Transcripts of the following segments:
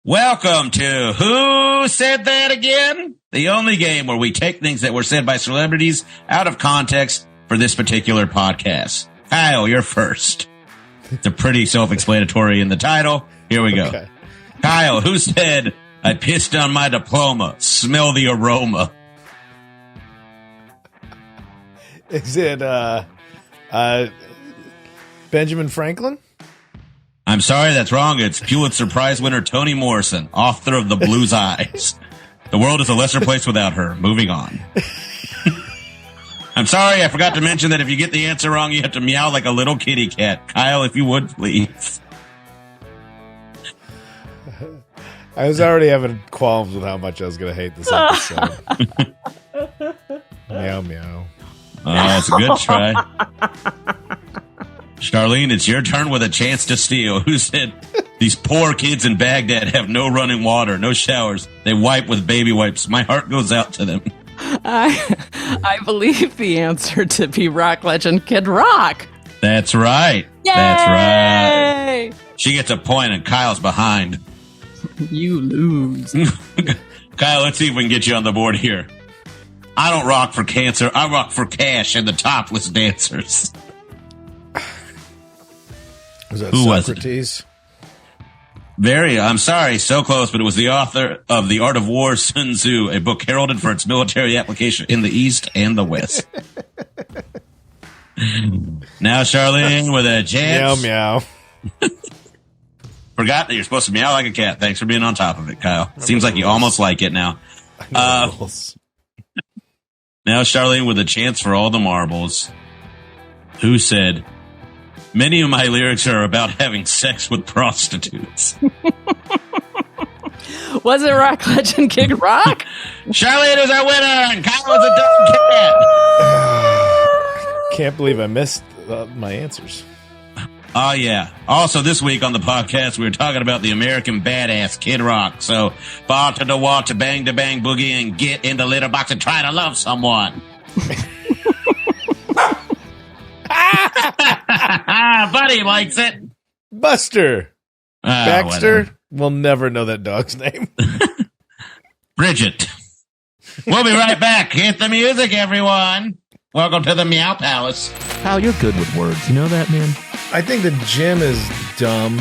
Welcome to Who Said That Again? The only game where we take things that were said by celebrities out of context for this particular podcast. Kyle, you're first. It's a pretty self-explanatory in the title. Here we go. Okay. Kyle, who said, I pissed on my diploma, smell the aroma? Is it Benjamin Franklin? I'm sorry, that's wrong. It's Pulitzer Prize winner Toni Morrison, author of The Blues Eyes. The world is a lesser place without her. Moving on. I'm sorry, I forgot to mention that if you get the answer wrong, you have to meow like a little kitty cat. Kyle, if you would, please. I was already having qualms with how much I was going to hate this episode. Meow, meow. Oh, that's a good try. Charlene, it's your turn with a chance to steal. Who said these poor kids in Baghdad have no running water, no showers? They wipe with baby wipes. My heart goes out to them. I believe the answer to be rock legend Kid Rock. That's right. Yay! That's right. She gets a point and Kyle's behind. You lose. Kyle, let's see if we can get you on the board here. I don't rock for cancer. I rock for cash and the topless dancers. Was that Who Socrates? I'm sorry, so close, but it was the author of The Art of War, Sun Tzu, a book heralded for its military application in the East and the West. Now, Charlene, with a chance. Meow, meow. Forgot that you're supposed to meow like a cat. Thanks for being on top of it, Kyle. Seems like you almost like it now. Now, Charlene, with a chance for all the marbles. Who said, many of my lyrics are about having sex with prostitutes? Was it rock legend Kid Rock? Charlene is our winner, and Kyle is a dumb cat. Can't believe I missed my answers. Oh, yeah. Also, this week on the podcast, we were talking about the American badass Kid Rock. So, bar to the wall to bang to bang boogie and get in the litter box and try to love someone. Buddy likes it. Buster. Baxter. Whatever. We'll never know that dog's name. Bridget. We'll be right back. Hit the music, everyone. Welcome to the Meow Palace. Kyle, you're good with words. You know that, man? I think the gym is dumb.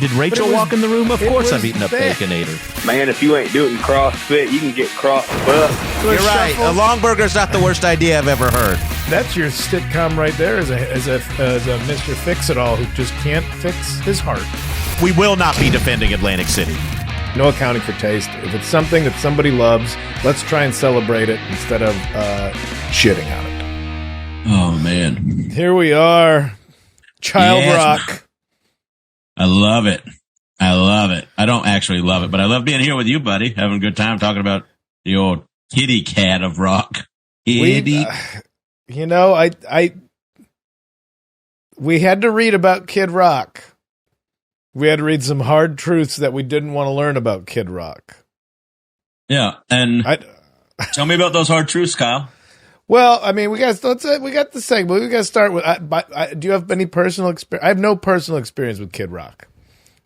Did Rachel walk in the room? Of course I've eaten a Baconator. Man, if you ain't doing CrossFit, you can get crossed up. You're right. A long burger's not the worst idea I've ever heard. That's your sitcom right there as a Mr. Fix-It-All who just can't fix his heart. We will not be defending Atlantic City. No accounting for taste. If it's something that somebody loves, let's try and celebrate it instead of shitting on it. Oh, man. Here we are. Child rock. I love it. I love it. I don't actually love it, but I love being here with you, buddy. Having a good time talking about the old kitty cat of rock. Kitty. We had to read about Kid Rock. We had to read some hard truths that we didn't want to learn about Kid Rock. Yeah, and tell me about those hard truths, Kyle. Well, I mean, we got the segment. We got to start with. Do you have any personal experience? I have no personal experience with Kid Rock,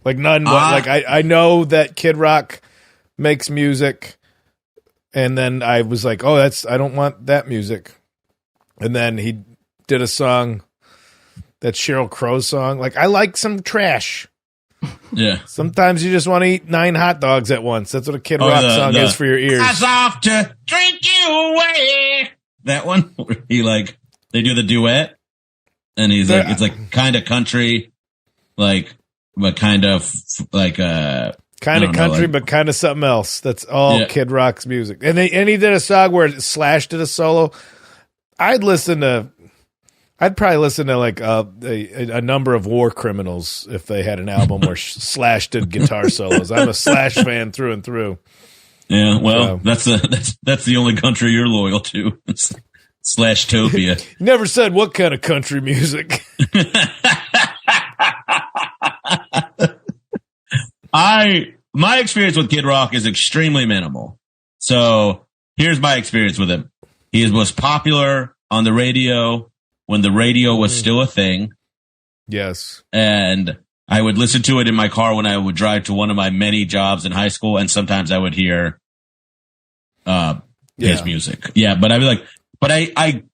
like none. I know that Kid Rock makes music, and then I was like, oh, I don't want that music, and then he did a song, that Sheryl Crow song. Like, I like some trash. Yeah. Sometimes you just want to eat 9 hot dogs at once. That's what a Kid Rock song is for your ears. I was off to drink you away. That one where they do the duet, and he's like, it's like kind of country, but kind of country, but kind of something else. That's all Kid Rock's music. And he did a song where Slash did a solo. I'd probably listen to like a number of War Criminals if they had an album where Slash did guitar solos. I'm a Slash fan through and through. Yeah, well, that's the only country you're loyal to. Slashtopia. You never said what kind of country music. My experience with Kid Rock is extremely minimal. So here's my experience with him. He was popular on the radio when the radio was still a thing. Yes. And I would listen to it in my car when I would drive to one of my many jobs in high school, and sometimes I would hear his music. Yeah, but I'd be like, but I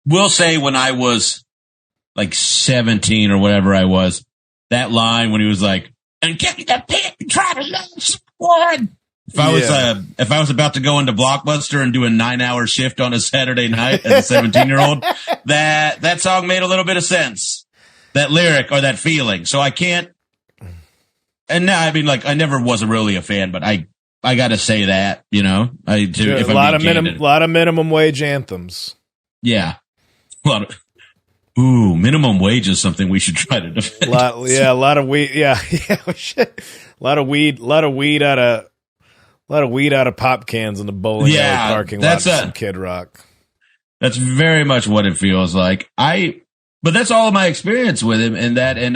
will say when I was like 17 or whatever I was, that line when he was like, and get the pit and try to love someone. If I was about to go into Blockbuster and do a 9-hour shift on a Saturday night as a 17-year-old, that song made a little bit of sense. That lyric or that feeling. So I can't. And now, I mean, like, I never was really a fan, but I got to say that, you know, a lot of minimum wage anthems. Yeah. Minimum wage is something we should try to defend. A lot of weed. Yeah. A lot of weed out of pop cans in the bowling alley parking lot. Some Kid Rock. That's very much what it feels like. But that's all of my experience with him, and then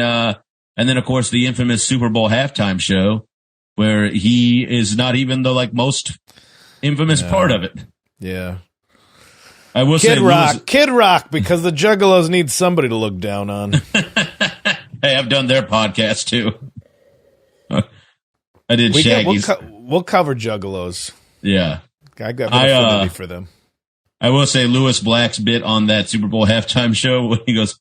of course the infamous Super Bowl halftime show, where he is not even the most infamous part of it. Yeah, I will say Kid Rock, Mm. because the Juggalos need somebody to look down on. Hey, I've done their podcast too. I did Shaggy's. We'll cover Juggalos. Yeah, I got affinity for them. I will say Lewis Black's bit on that Super Bowl halftime show when he goes,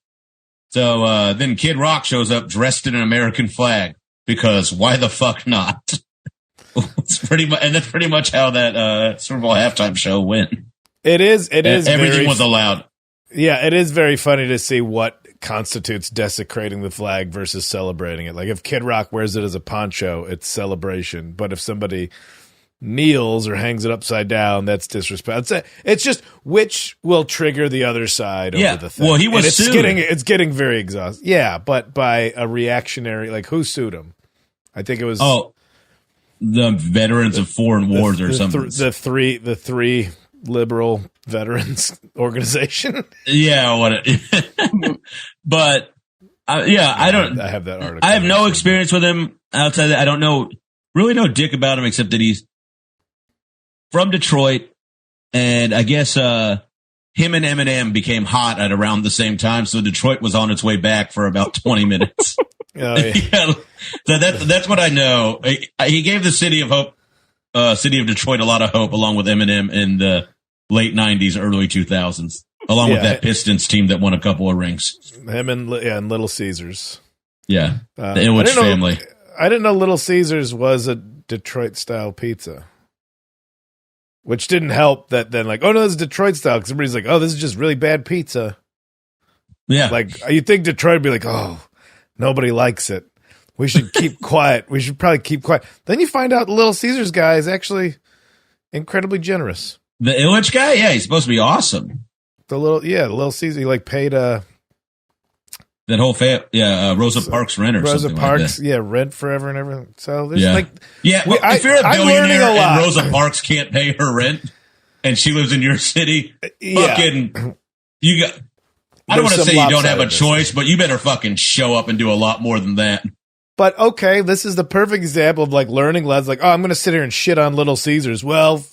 so then Kid Rock shows up dressed in an American flag because why the fuck not? That's pretty much how that Super Bowl halftime show went. It is. Everything was allowed. Yeah, it is very funny to see what constitutes desecrating the flag versus celebrating it. Like if Kid Rock wears it as a poncho, it's celebration. But if somebody kneels or hangs it upside down, that's disrespect. It's just which will trigger the other side over the thing. Well, he was sued. It's getting very exhausting. Yeah, but by a reactionary, like who sued him? I think it was the veterans of foreign wars or something. The three liberal veterans organization. Yeah, but I don't. I have that article. I have no experience with him outside that. I don't really know dick about him except that he's from Detroit, and I guess him and Eminem became hot at around the same time, so Detroit was on its way back for about 20 minutes. Oh, yeah. So that's what I know. He gave the city of Detroit a lot of hope, along with Eminem in the late 90s, early 2000s, along with that Pistons team that won a couple of rings. Him and Little Caesars. Yeah, the Illich family. I didn't know Little Caesars was a Detroit-style pizza. Which didn't help that then, like, oh, no, this is Detroit style. Because everybody's like, oh, this is just really bad pizza. Yeah. Like, you'd think Detroit would be like, oh, nobody likes it. We should keep quiet. We should probably keep quiet. Then you find out the Little Caesars guy is actually incredibly generous. The Illich guy? Yeah, he's supposed to be awesome. The Little Caesar, he like paid that whole Rosa Parks rent or Rosa something Parks, like that. rent forever and everything. So there's if you're a billionaire and Rosa Parks can't pay her rent and she lives in your city, fucking, you got. I don't want to say you don't have a choice, but you better fucking show up and do a lot more than that. But okay, this is the perfect example of like learning lessons. Like, oh, I'm going to sit here and shit on Little Caesars. Well,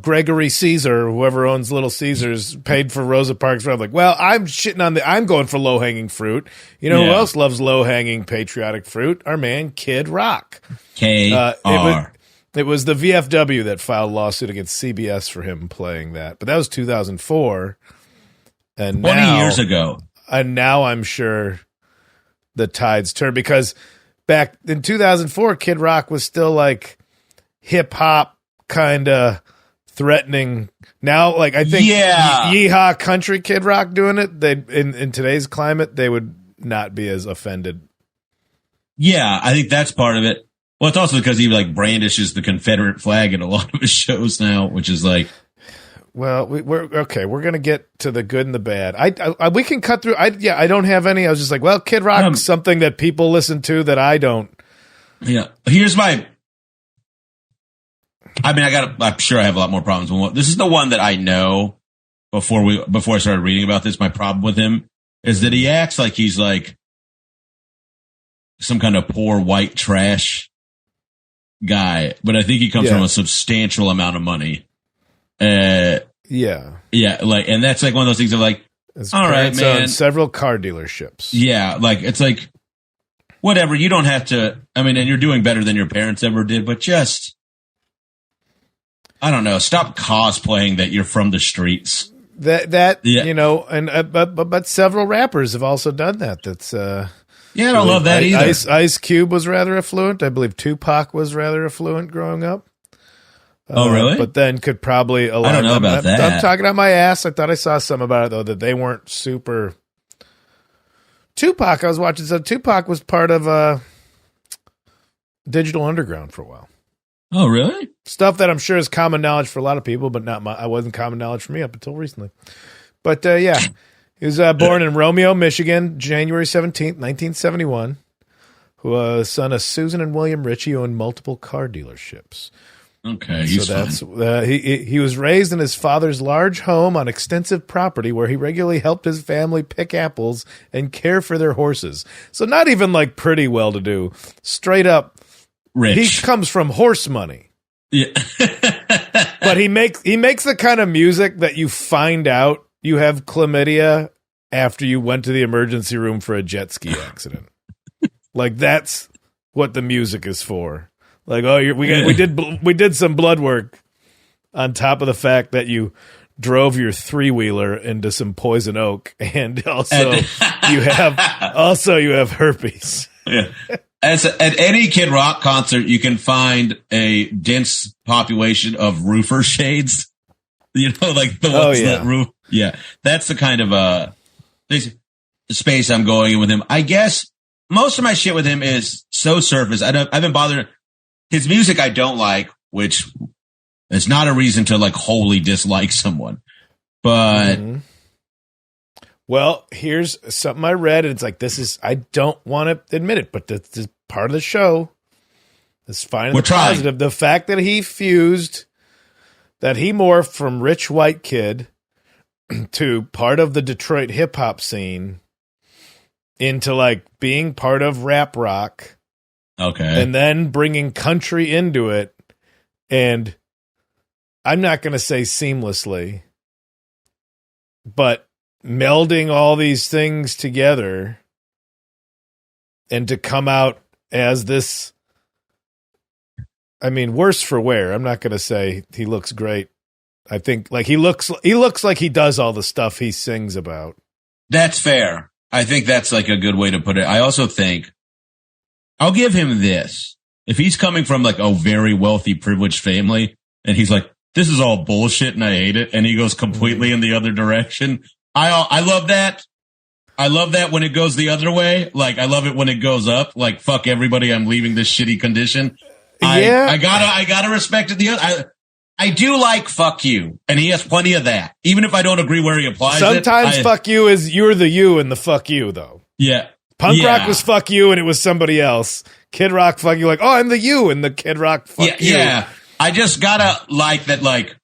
Gregory Caesar, whoever owns Little Caesars, paid for Rosa Parks. I'm like, well, I'm going for low hanging fruit. You know who else loves low hanging patriotic fruit? Our man Kid Rock. K.R. It was the VFW that filed a lawsuit against CBS for him playing that, but that was 2004, and 20 years ago. And now I'm sure the tides turn, because back in 2004, Kid Rock was still like hip hop kind of threatening. Now, like I think yeehaw country Kid Rock doing it, they in today's climate they would not be as offended. Yeah, I think that's part of it. Well, it's also because he like brandishes the Confederate flag in a lot of his shows now, which is like. Well, we're okay. We're gonna get to the good and the bad. I we can cut through. I don't have any. I was just like, well, Kid Rock's something that people listen to that I don't. Yeah, here's my. I mean, I'm sure I have a lot more problems with this is the one that I know before I started reading about this. My problem with him is that he acts like he's like some kind of poor white trash guy, but I think he comes from a substantial amount of money. Yeah, like, and that's like one of those things of like, His All right, parents man. own several car dealerships. Yeah, like it's like whatever. You don't have to. I mean, and you're doing better than your parents ever did, but just I don't know. Stop cosplaying that you're from the streets. That you know, and but several rappers have also done that. That's I don't love that either. Ice Cube was rather affluent. I believe Tupac was rather affluent growing up. Oh, really? But then could probably align. I don't know about that. I'm talking out my ass. I thought I saw some about it though that they weren't super. Tupac, I was watching. So Tupac was part of Digital Underground for a while. Oh, really? Stuff that I'm sure is common knowledge for a lot of people, but I wasn't common knowledge for me up until recently. But yeah, he was born in Romeo, Michigan, January 17th, 1971. Who was son of Susan and William Ritchie, owned multiple car dealerships. Okay, so that's he was raised in his father's large home on extensive property where he regularly helped his family pick apples and care for their horses. So not even like pretty well-to-do, straight up rich. He comes from horse money. Yeah. But he makes the kind of music that you find out you have chlamydia after you went to the emergency room for a jet ski accident. Like that's what the music is for. Like, oh, we did some blood work on top of the fact that you drove your 3-wheeler into some poison oak, and also you have herpes. Yeah. At any Kid Rock concert, you can find a dense population of roofer shades. You know, like the ones that roof. Yeah, that's the kind of space I'm going in with him. I guess most of my shit with him is so surface. I haven't bothered. His music I don't like, which is not a reason to like wholly dislike someone. But well, here's something I read, and it's like I don't want to admit it, but this is part of the show. It's fine. We're trying. Positive. The fact that he morphed from rich white kid to part of the Detroit hip hop scene into like being part of rap rock. Okay. And then bringing country into it, and I'm not going to say seamlessly, but melding all these things together and to come out as this, I mean, worse for wear. I'm not going to say he looks great. I think like he looks like he does all the stuff he sings about. That's fair. I think that's like a good way to put it. I also think I'll give him this. If he's coming from like a very wealthy, privileged family and he's like, this is all bullshit and I hate it, and he goes completely in the other direction, I love that. I love that when it goes the other way. Like, I love it when it goes up. Like, fuck everybody, I'm leaving this shitty condition. Yeah. I gotta respect it. I do like fuck you, and he has plenty of that. Even if I don't agree where he applies Sometimes fuck you is you're the you in the fuck you, though. Yeah. Punk rock was fuck you and it was somebody else. Kid Rock fuck you, like, oh, I'm the you in the Kid Rock fuck you. Yeah. I just gotta like that, like,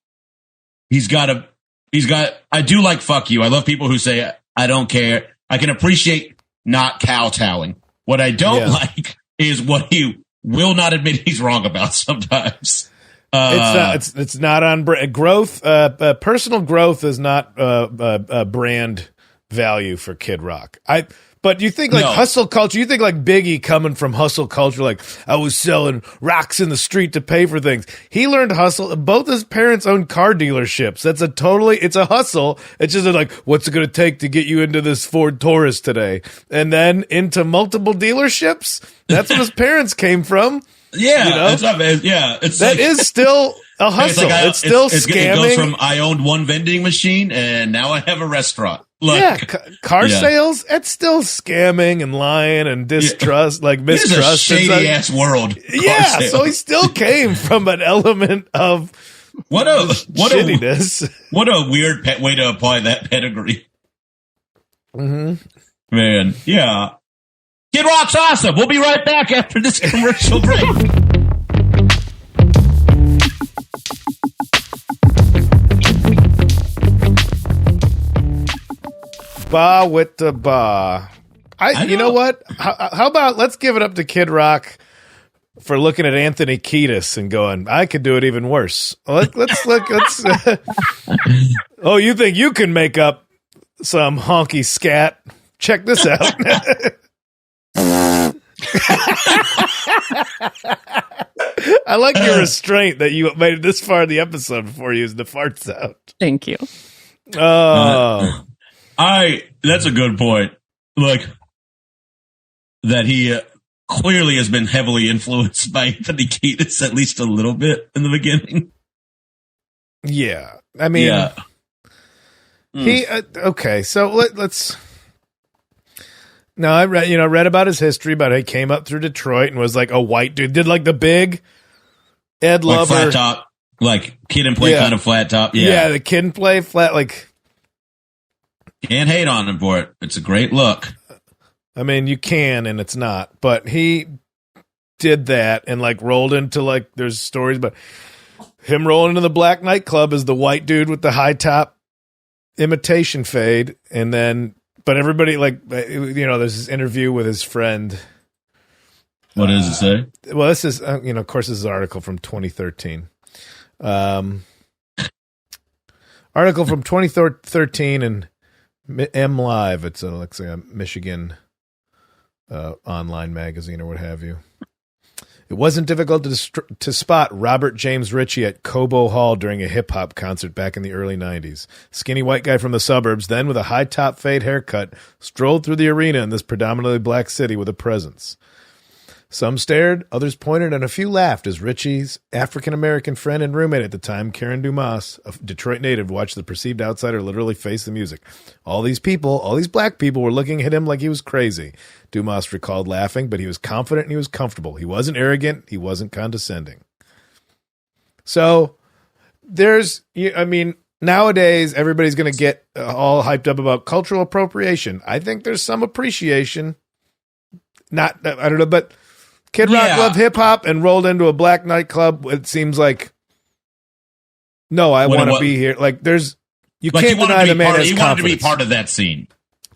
I do like fuck you. I love people who say, I don't care. I can appreciate not kowtowing. What I don't like is what he will not admit he's wrong about sometimes. It's not on growth. Personal growth is not brand value for Kid Rock. But you think like hustle culture, you think like Biggie coming from hustle culture, like I was selling rocks in the street to pay for things. He learned to hustle. Both his parents owned car dealerships. It's a hustle. It's just like, what's it going to take to get you into this Ford Taurus today? And then into multiple dealerships. That's what his parents came from. Yeah. You know? That is still a hustle. It's still scamming. It goes from I owned one vending machine and now I have a restaurant. Like, car sales, it's still scamming and lying and distrust, like mistrust. It's a shady ass world. Yeah, so he still came from an element of shittiness. What a weird way to apply that pedigree. Mm-hmm. Man, yeah. Kid Rock's awesome. We'll be right back after this commercial break. Ba with the ba. You know what? How about let's give it up to Kid Rock for looking at Anthony Kiedis and going, I could do it even worse. Let's oh, you think you can make up some honky scat. Check this out. I like your restraint that you made it this far in the episode before you used the farts out. Thank you. Oh, that's a good point. Like that he clearly has been heavily influenced by Anthony Kiedis at least a little bit in the beginning. Yeah. I mean, he, okay. So let's, no, I read about his history, but he came up through Detroit and was like a white dude, did like the big Ed like Lover. Flat top, like Kid and Play kind of flat top. Yeah. The Kid and Play flat, like. Can't hate on him for it. It's a great look. I mean, you can, and it's not, but he did that and like rolled into like, there's stories about him rolling into the black nightclub as the white dude with the high top imitation fade. And then, but everybody like, there's this interview with his friend. What does it say? Well, this is, of course, this is an article from 2013. Article from 2013 and M Live. It's a Michigan online magazine or what have you. It wasn't difficult to spot Robert James Ritchie at Cobo Hall during a hip-hop concert back in the early 90s. Skinny white guy from the suburbs, then with a high-top fade haircut, strolled through the arena in this predominantly black city with a presence. Some stared, others pointed, and a few laughed as Ritchie's African-American friend and roommate at the time, Karen Dumas, a Detroit native, watched the perceived outsider literally face the music. All these black people were looking at him like he was crazy. Dumas recalled laughing, but he was confident and he was comfortable. He wasn't arrogant. He wasn't condescending. So nowadays everybody's going to get all hyped up about cultural appropriation. I think there's some appreciation. I don't know, but Kid Rock loved hip hop and rolled into a black nightclub. It seems like, no, I want to be here. Like you can't deny the man has confidence. He wanted to be part of that scene.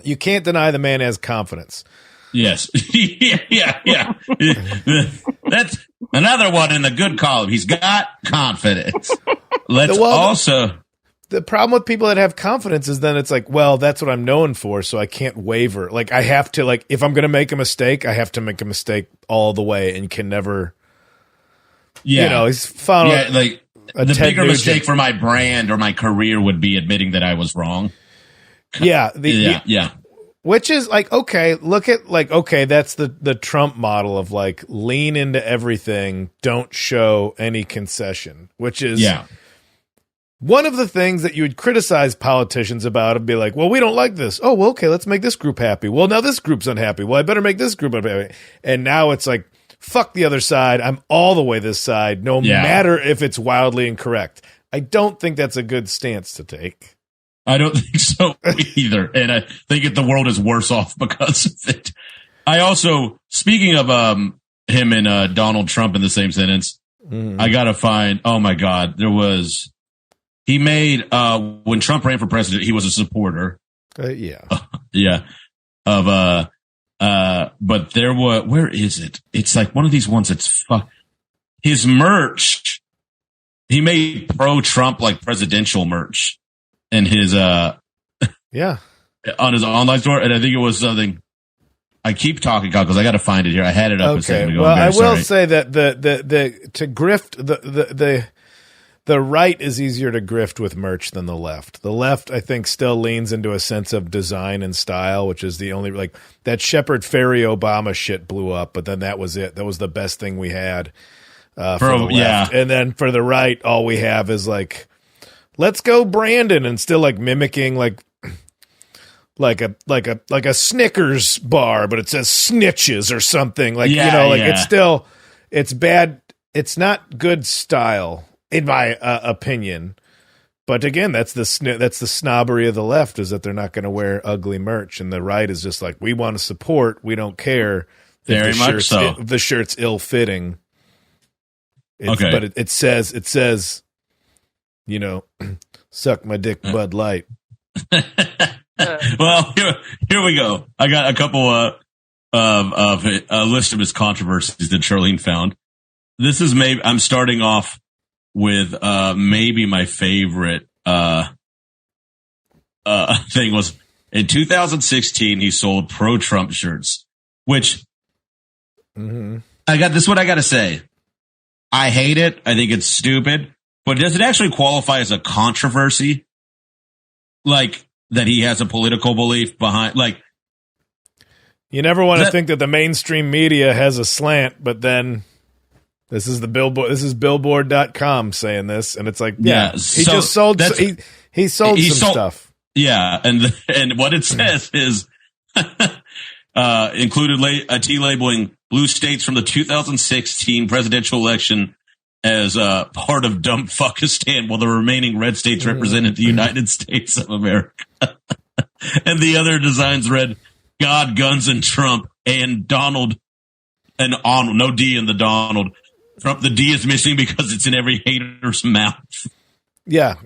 You can't deny the man has confidence. Yes. yeah. That's another one in the good column. He's got confidence. The problem with people that have confidence is then it's like, well, that's what I'm known for, so I can't waver. Like, I have to, like, if I'm going to make a mistake, I have to make a mistake all the way and can never, he's found the bigger mistake for my brand or my career would be admitting that I was wrong. Yeah. Yeah. Which is like, okay, that's the Trump model of like, lean into everything, don't show any concession, which is... Yeah. One of the things that you would criticize politicians about would be like, well, we don't like this. Oh, well, okay, let's make this group happy. Well, now this group's unhappy. Well, I better make this group unhappy. And now it's like, fuck the other side. I'm all the way this side, no matter if it's wildly incorrect. I don't think that's a good stance to take. I don't think so either. And I think the world is worse off because of it. I also, speaking of him and Donald Trump in the same sentence, I got to find, oh my God, he made, when Trump ran for president, he was a supporter. Yeah. But where is it? It's like one of these ones that's his merch. He made pro-Trump, like presidential merch in his, on his online store. And I think it was something, I keep talking because I got to find it here. I had it up. Okay. Well, I will say that to grift the right is easier to grift with merch than the left. The left, I think, still leans into a sense of design and style, which is the only, like, that Shepard Fairey Obama shit blew up, but then that was it. That was the best thing we had for the left. Yeah. And then for the right, all we have is, like, let's go Brandon, and still, like, mimicking, like a Snickers bar, but it says snitches or something. Like, it's bad. It's not good style. In my opinion, but again, that's the snobbery of the left, is that they're not going to wear ugly merch, and the right is just like, we want to support, we don't care. Very much so. The shirt's ill fitting. Okay, but it says, suck my dick, Bud Light. Well, here we go. I got a couple of a list of his controversies that Charlene found. This is I'm starting off with maybe my favorite thing was In 2016, he sold pro-Trump shirts, which this is what I got to say. I hate it. I think it's stupid. But does it actually qualify as a controversy? Like that he has a political belief behind, like. You never want to think that the mainstream media has a slant, but then this is the Billboard. This is Billboard.com saying this, and it's like, he just sold. He sold some stuff. Yeah, and what it says is included a T labeling blue states from the 2016 presidential election as part of dumb fuckistan, while the remaining red states represented the United States of America. And the other designs read God, guns, and Trump, and Donald, and Arnold. No D in the Donald. Trump, the D is missing because it's in every hater's mouth. Yeah.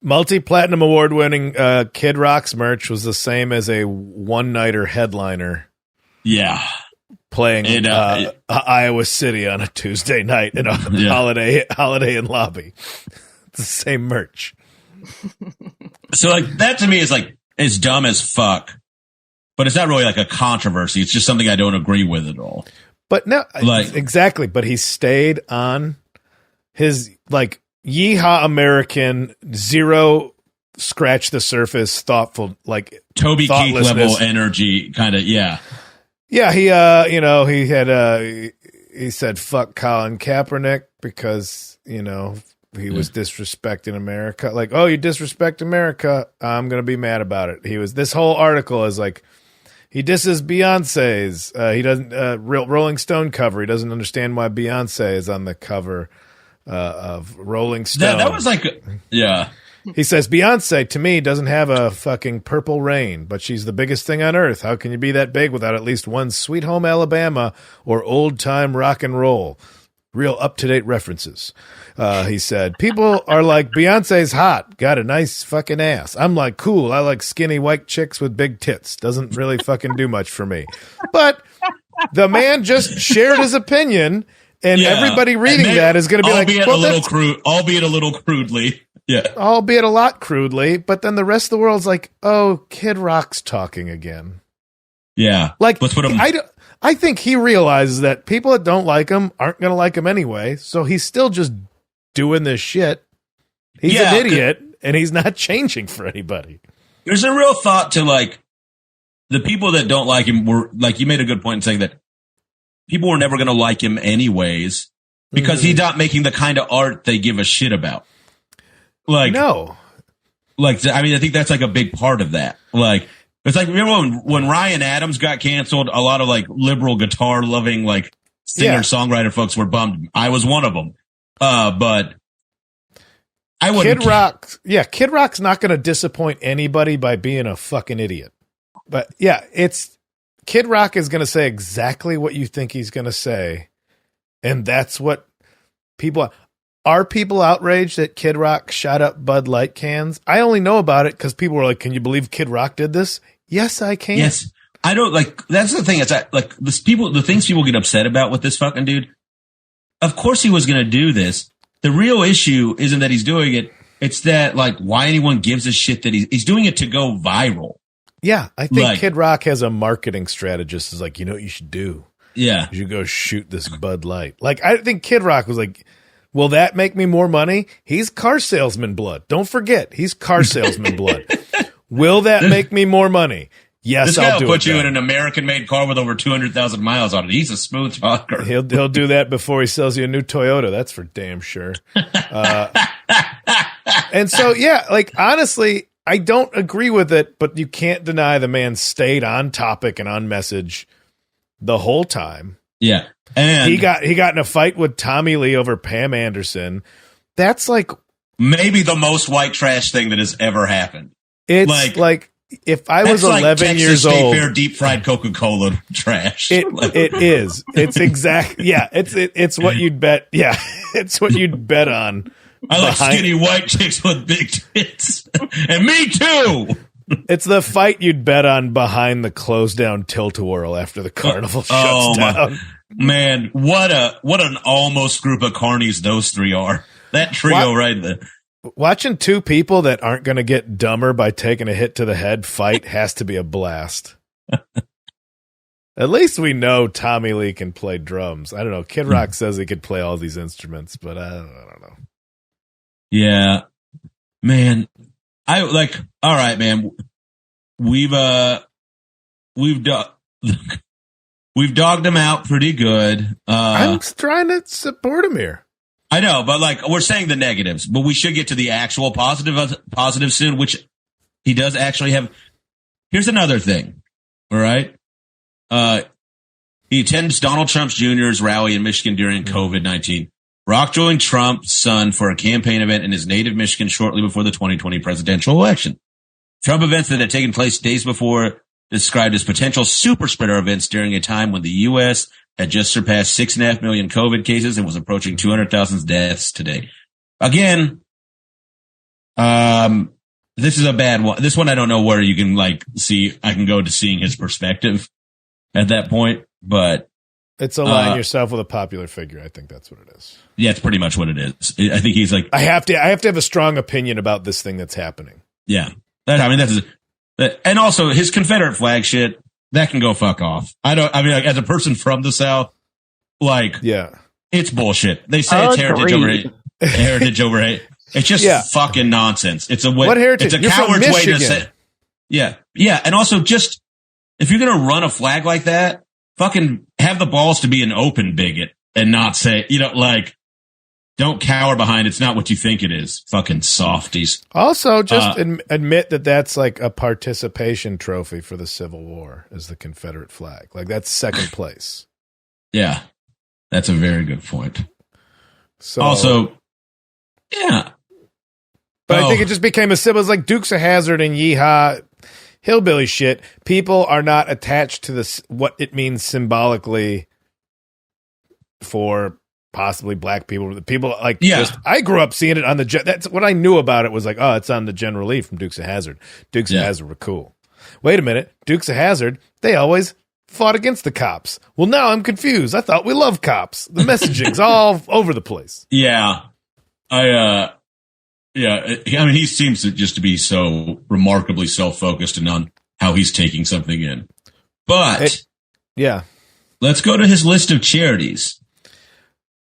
Multi-platinum award-winning Kid Rock's merch was the same as a one-nighter headliner. Yeah. Playing Iowa City on a Tuesday night in a Holiday Inn lobby. It's the same merch. So, like, that to me is like, it's dumb as fuck, but it's not really like a controversy. It's just something I don't agree with at all. But no, exactly. But he stayed on his like yeehaw American, zero scratch the surface, thoughtful, like Toby Keith level energy, kind of. Yeah. Yeah. He said fuck Colin Kaepernick because he was disrespecting America. Like, oh, you disrespect America, I'm going to be mad about it. This whole article is like, he disses Beyonce's. He doesn't, Rolling Stone cover. He doesn't understand why Beyonce is on the cover of Rolling Stone. That was like, yeah. He says, Beyonce, to me, doesn't have a fucking purple rain, but she's the biggest thing on earth. How can you be that big without at least one Sweet Home Alabama or old time rock and roll? Real up-to-date references. He said, people are like, Beyonce's hot, got a nice fucking ass. I'm like, cool, I like skinny white chicks with big tits. Doesn't really fucking do much for me. But the man just shared his opinion, and everybody reading that is going to be like, albeit a little crudely. Yeah. Albeit a lot crudely, but then the rest of the world's like, oh, Kid Rock's talking again. Yeah. Like, I think he realizes that people that don't like him aren't going to like him anyway, so he's still just doing this shit. He's an idiot, and he's not changing for anybody. There's a real thought to, like, the people that don't like him were, like, you made a good point in saying that people were never going to like him anyways because he's not making the kind of art they give a shit about. Like, no. Like, I mean, I think that's, like, a big part of that. Like, it's like, remember when Ryan Adams got canceled, a lot of like liberal guitar loving, like singer-songwriter folks were bummed. I was one of them. But I wouldn't. Kid Rock's not going to disappoint anybody by being a fucking idiot. But yeah, Kid Rock is going to say exactly what you think he's going to say. And that's what are people outraged that Kid Rock shot up Bud Light cans? I only know about it because people were like, can you believe Kid Rock did this? Yes, I can. Yes. I don't like, that's the thing. It's like the things people get upset about with this fucking dude. Of course he was going to do this. The real issue isn't that he's doing it. It's that like why anyone gives a shit that he's doing it to go viral. Yeah. I think Kid Rock has a marketing strategist is like, you know what you should do? Yeah. You should go shoot this Bud Light. Like, I think Kid Rock was like, will that make me more money? He's Car Salesman blood. Don't forget, he's Car Salesman blood. Will that make me more money? Yes, I'll do it. This guy will put you in an American-made car with over 200,000 miles on it. He's a smooth talker. He'll do that before he sells you a new Toyota. That's for damn sure. And so, yeah, like, honestly, I don't agree with it, but you can't deny the man stayed on topic and on message the whole time. Yeah. And he got in a fight with Tommy Lee over Pam Anderson. That's like maybe the most white trash thing that has ever happened. It's like if I was 11 years old, fair deep fried Coca-Cola trash. It is. It's exact. Yeah. It's what you'd bet. Yeah. It's what you'd bet on. I like skinny white chicks with big tits, and me too. It's the fight you'd bet on behind the closed down tilt-a-whirl after the carnival shuts down. Man, what an almost group of carnies those three are. That trio right there. Watching two people that aren't going to get dumber by taking a hit to the head fight has to be a blast. At least we know Tommy Lee can play drums. I don't know. Kid Rock says he could play all these instruments, but I don't know. Yeah, man. All right, man. We've dogged him out pretty good. I'm trying to support him here. I know, but we're saying the negatives, but we should get to the actual positive soon, which he does actually have. Here's another thing. All right. He attends Donald Trump Jr.'s rally in Michigan during COVID-19. Rock joined Trump's son for a campaign event in his native Michigan shortly before the 2020 presidential election. Trump events that had taken place days before described as potential super spreader events during a time when the U.S. had just surpassed 6.5 million COVID cases and was approaching 200,000 deaths today. Again, this is a bad one. This one, I don't know where you can see. I can go to seeing his perspective at that point, but it's align yourself with a popular figure. I think that's what it is. Yeah, it's pretty much what it is. I think he's I have to have a strong opinion about this thing that's happening. Yeah, and also his Confederate flag shit that can go fuck off. As a person from the South, it's bullshit. They say it's heritage over hate. It's just fucking nonsense. It's a way. What heritage? It's a coward's way to say. Yeah, and also just if you're gonna run a flag like that, fucking have the balls to be an open bigot and not say, don't cower behind it's not what you think it is. Fucking softies. Also, just admit that that's a participation trophy for the Civil War is the Confederate flag. That's second place. Yeah, that's a very good point. So also, yeah. But I think it just became a symbol. It's like Dukes of Hazzard and Yeehaw, hillbilly shit. People are not attached to this, what it means symbolically for possibly black people. People I grew up seeing it on that's what I knew about it was it's on the General Lee from Dukes of Hazzard. Dukes of Hazzard were cool. Wait a minute. Dukes of Hazzard, they always fought against the cops. Well, now I'm confused. I thought we loved cops. The messaging's all over the place. Yeah. He seems to be so remarkably self-focused and on how he's taking something in. But let's go to his list of charities.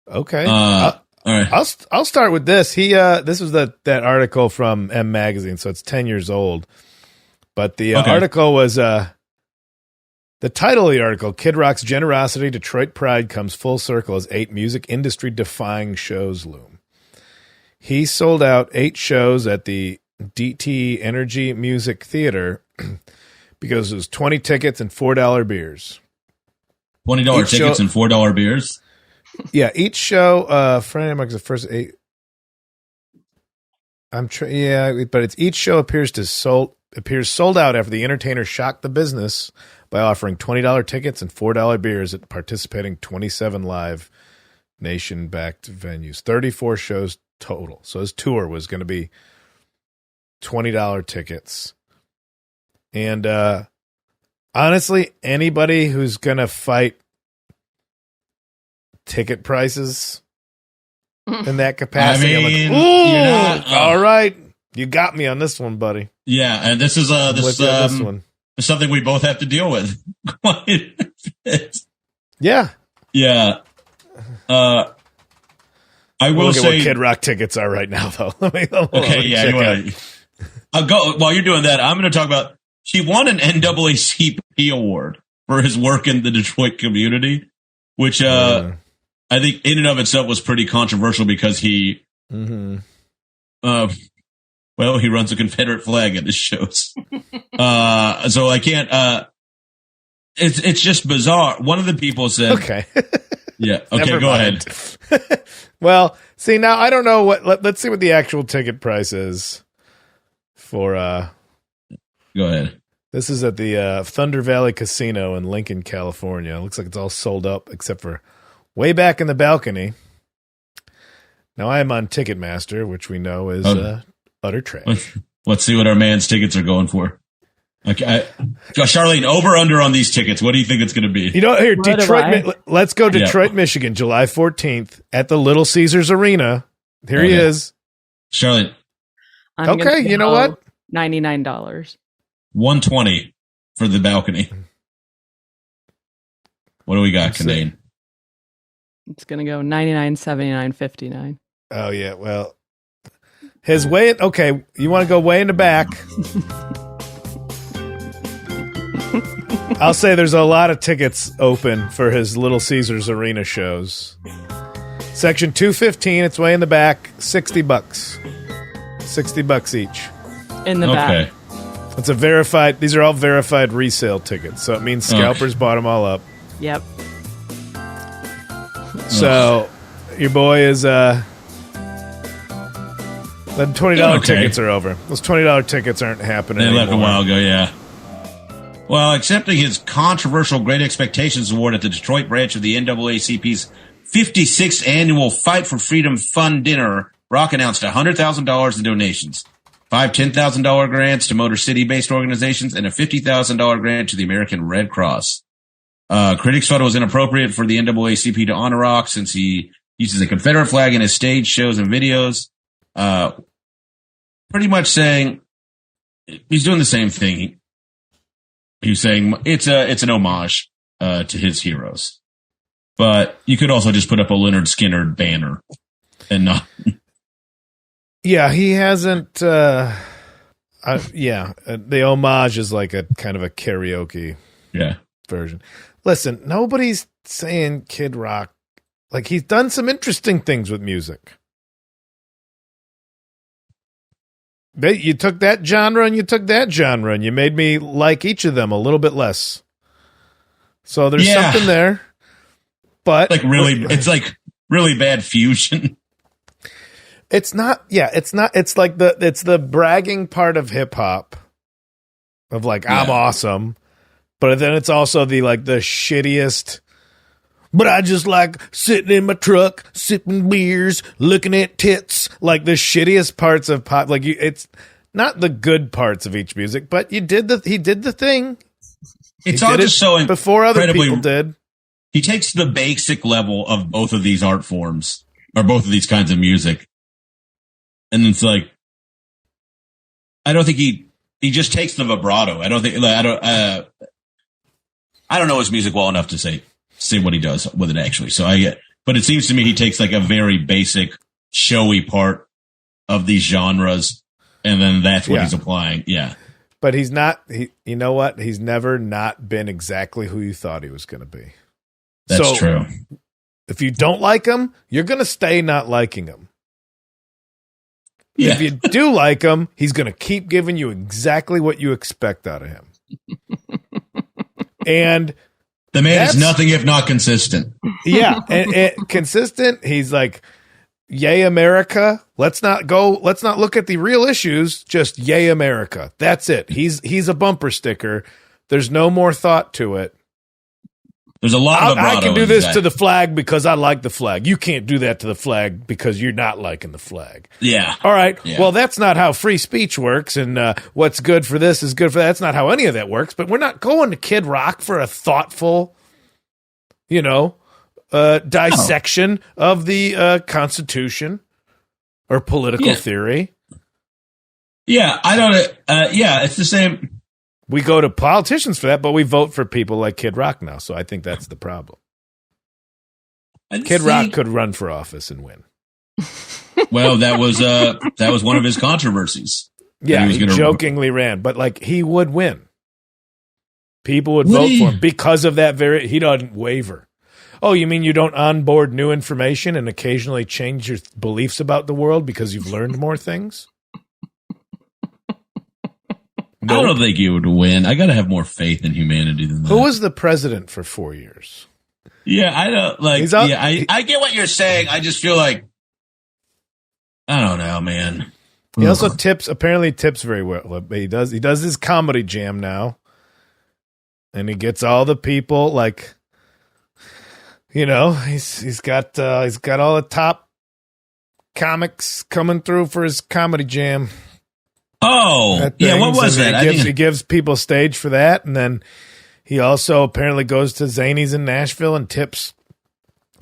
Okay. All right. I'll start with this. This was that article from M Magazine, so it's 10 years old. But the article was the title of the article: Kid Rock's generosity, Detroit pride comes full circle as 8 music industry defying shows loom. He sold out 8 shows at the DT Energy Music Theater because it was 20 tickets and $4 beers. $20 tickets and $4 beers. Yeah, each show. Friday marks the first 8. But it's each show appears sold out after the entertainer shocked the business by offering $20 tickets and $4 beers at participating 27 live nation-backed venues. 34 shows total. So his tour was going to be $20 tickets. And honestly, anybody who's going to fight ticket prices in that capacity, all right, you got me on this one, buddy. Yeah, and this is this one. Something we both have to deal with. Yeah. I will say what Kid Rock tickets are right now, though. I'll go while you're doing that. I'm going to talk about. He won an NAACP award for his work in the Detroit community, which I think in and of itself was pretty controversial because he, he runs a Confederate flag at his shows. So I can't. It's just bizarre. One of the people said, "Okay, yeah, okay, go ahead." Well, see, now I don't know let's see what the actual ticket price is for. Go ahead. This is at the Thunder Valley Casino in Lincoln, California. It looks like it's all sold up except for way back in the balcony. Now I am on Ticketmaster, which we know is utter trash. Let's see what our man's tickets are going for. Okay, Charlene, over under on these tickets. What do you think it's going to be? Here, Detroit. Let's go Detroit, Michigan, July 14th at the Little Caesars Arena. Here he is. Charlene, I'm gonna Okay, you know go what? $99. $120 for the balcony. What do we got, Let's see. Kinane? It's gonna go 99, 79, 59. Oh yeah, well, his way. Okay, you want to go way in the back? I'll say there's a lot of tickets open for his Little Caesars Arena shows. Section 215, it's way in the back, $60. $60 each. In the back. It's a verified. These are all verified resale tickets, so it means scalpers bought them all up. Yep. So your boy is the $20 tickets are over. Those $20 tickets aren't happening They anymore. left a while ago, yeah. Well, accepting his controversial Great Expectations Award at the Detroit branch of the NAACP's 56th annual Fight for Freedom Fun Dinner, Rock announced $100,000 in donations, 5 $10,000 grants to Motor City-based organizations, and a $50,000 grant to the American Red Cross. Critics thought it was inappropriate for the NAACP to honor Rock since he uses a Confederate flag in his stage shows and videos. Pretty much saying he's doing the same thing. He's saying it's an homage to his heroes. But you could also just put up a Leonard Skinner banner and not. Yeah, he hasn't. The homage is like a kind of a karaoke version. Listen, nobody's saying Kid Rock. Like, he's done some interesting things with music. You took that genre and you took that genre and you made me like each of them a little bit less. So there's something there. But it's like really bad fusion. It's not. It's like it's the bragging part of hip hop of like, I'm awesome. But then it's also the shittiest. But I just like sitting in my truck, sipping beers, looking at tits. Like the shittiest parts of pop. Like it's not the good parts of each music, but he did the thing. It's all just so before other people did. He takes the basic level of both of these art forms or both of these kinds of music, and it's like I don't think he just takes the vibrato. I don't think I don't know his music well enough to say what he does with it actually. But it seems to me he takes like a very basic, showy part of these genres, and then that's what he's applying. Yeah. But he's not. You know what? He's never not been exactly who you thought he was going to be. That's true. If you don't like him, you're going to stay not liking him. Yeah. If you do like him, he's going to keep giving you exactly what you expect out of him. And the man is nothing if not consistent. Yeah, and consistent. He's like, "Yay, America!" Let's not look at the real issues. Just "Yay, America." That's it. He's a bumper sticker. There's no more thought to it. There's a lot of vibrato. I can do this to the flag because I like the flag. You can't do that to the flag because you're not liking the flag. Yeah. All right. Yeah. Well, that's not how free speech works, and what's good for this is good for that. That's not how any of that works. But we're not going to Kid Rock for a thoughtful, dissection of the Constitution or political theory. Yeah, I don't. It's the same. We go to politicians for that, but we vote for people like Kid Rock now. So I think that's the problem. Kid Rock could run for office and win. Well, that was one of his controversies. Yeah, he jokingly ran, but he would win. People would vote for him because of that he doesn't waver. Oh, you mean you don't onboard new information and occasionally change your beliefs about the world because you've learned more things? Nope. I don't think he would win. I got to have more faith in humanity than that. Who was the president for 4 years? Yeah, I don't I get what you're saying. I just feel like I don't know, man. He also tips very well. He does his comedy jam now, and he gets all the people he's got all the top comics coming through for his comedy jam. Oh, yeah. What was that? He gives people stage for that. And then he also apparently goes to Zanies in Nashville and tips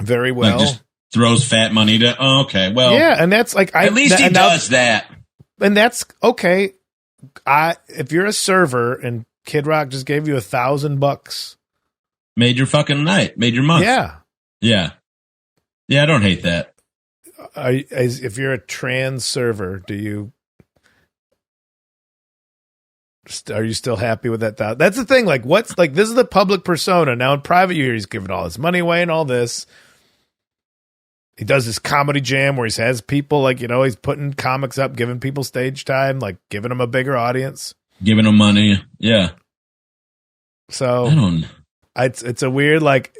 very well. Just throws fat money to, okay. Well, yeah. And that's at least he does that. And that's okay. If you're a server and Kid Rock just gave you $1,000, made your fucking night, made your month. Yeah. I don't hate that. If you're a trans server, are you still happy with that? That's the thing. Like, this is the public persona. Now in private, you hear he's giving all his money away and all this. He does this comedy jam where he has people like, he's putting comics up, giving people stage time, like giving them a bigger audience. Giving them money. Yeah. So it's a weird, like,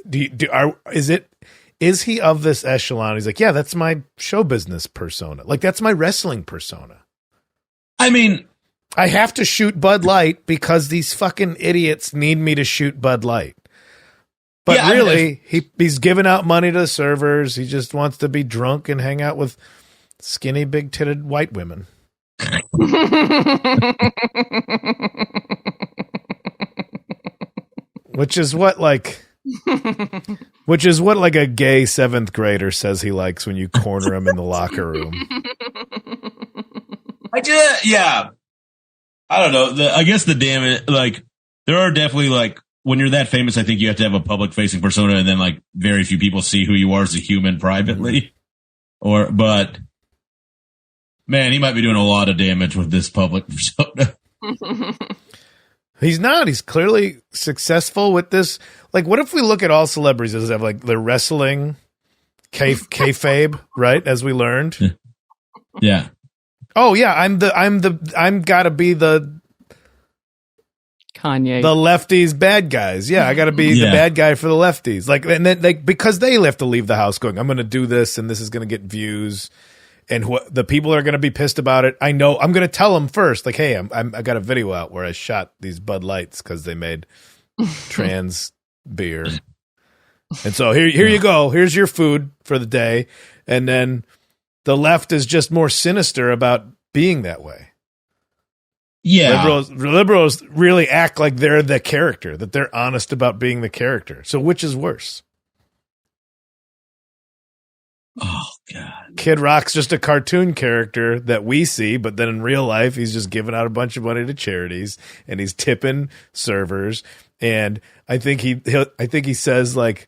is he of this echelon? He's like, yeah, that's my show business persona. Like, that's my wrestling persona. I mean, I have to shoot Bud Light because these fucking idiots need me to shoot Bud Light. But really, he's giving out money to the servers. He just wants to be drunk and hang out with skinny, big-titted white women. Which is what like a gay seventh grader says he likes when you corner him in the locker room. I don't know. I guess the damage, like, there are definitely, like, when you're that famous, I think you have to have a public-facing persona, and then, like, very few people see who you are as a human privately. But, man, he might be doing a lot of damage with this public persona. He's not. He's clearly successful with this. Like, what if we look at all celebrities as have, like, the wrestling kayfabe, right? As we learned. Yeah. Oh yeah, I'm gotta be the Kanye, the lefties bad guys. Yeah, I gotta be the bad guy for the lefties. Like, and then because they have to leave the house going, I'm gonna do this, and this is gonna get views, and the people are gonna be pissed about it. I know. I'm gonna tell them first, like, hey, I got a video out where I shot these Bud Lights because they made trans beer, and so here you go. Here's your food for the day, and then. The left is just more sinister about being that way. Yeah. Liberals really act like they're the character, that they're honest about being the character. So which is worse? Oh, God. Kid Rock's just a cartoon character that we see, but then in real life, he's just giving out a bunch of money to charities and he's tipping servers. And I think he says like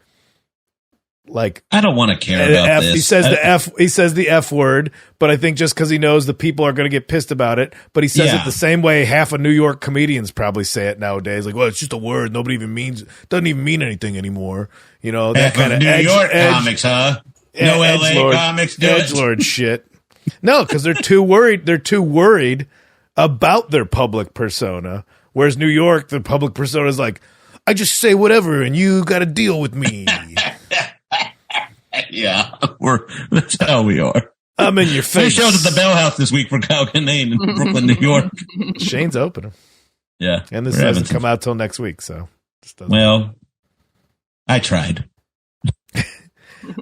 I don't want to care about this. He says the F word, but I think just because he knows the people are going to get pissed about it, but he says it the same way half of New York comedians probably say it nowadays. Like, well, it's just a word. Nobody doesn't even mean anything anymore. That kind of New York comics, huh? No LA comics do edgelord shit. No, because they're too worried. They're too worried about their public persona. Whereas New York, the public persona is like, I just say whatever and you got to deal with me. Yeah, that's how we are. I'm in your face. 2 shows at the Bell House this week for Kinane in Brooklyn, New York. Shane's opening. Yeah. And this doesn't come out till next week, so. Well, I tried.